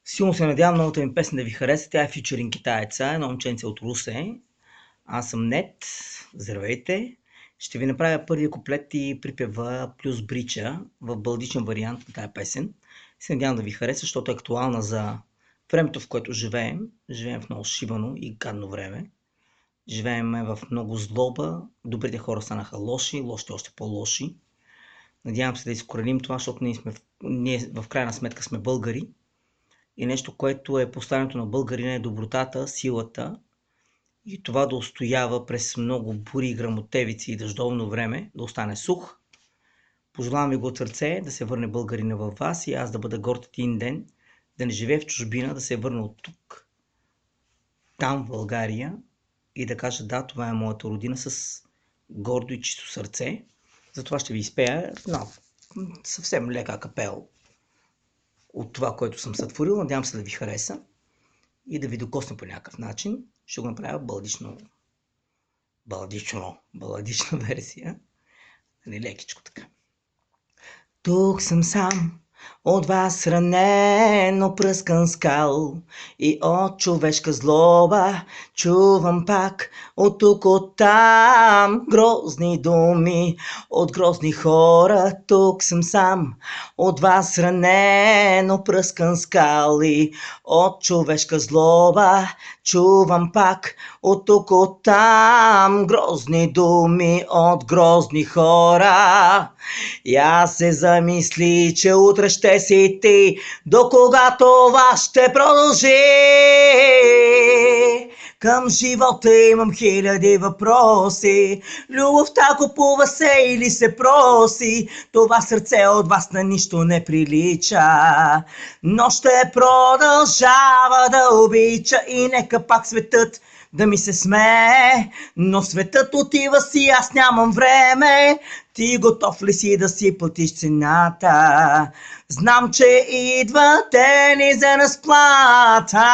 Силно се надявам новата ми песен да ви хареса. Тя е фичеринг китаеца, едно момченце от Русе. Аз съм Нет. Здравейте. Ще ви направя първия куплет и припева плюс брича в балдичен вариант на тая песен. Се надявам да ви хареса, защото е актуална за времето, в което живеем. Живеем в много шибано и гадно време. Живеем в много злоба. Добрите хора станаха лоши, лошите още по-лоши. Надявам се да изкореним това, защото ние в крайна сметка сме българи. И нещо, което е поставянето на българина е добротата, силата и това да устоява през много бури и грамотевици и дъждовно време, да остане сух. Пожелавам ви го от сърце, да се върне българина във вас и аз да бъда горд един ден, да не живея в чужбина, да се върна от тук, там в България и да кажа да, това е моята родина с гордо и чисто сърце. Затова ще ви изпея съвсем лека капел от това, което съм сътворил. Надявам се да ви хареса и да ви докосне по някакъв начин. Ще го направя баладична версия. Лекичко така. Тук съм сам, от вас ранен, опръскан скал и от човешка злоба чувам пак от тук, от там грозни думи от грозни хора. Тук съм сам, от вас ранен, опръскан скал и от човешка злоба чувам пак от тук, от там грозни думи от грозни хора. И аз се замисли, че утре ще си ти, до кога това ще продължи. Към живота имам хиляди въпроси, любовта купува се или се проси, това сърце от вас на нищо не прилича, но ще продължава да обича и нека пак светът да ми се смее, но светът отива си, аз нямам време. Ти готов ли си да си платиш цената? Знам, че идва дени за разплата.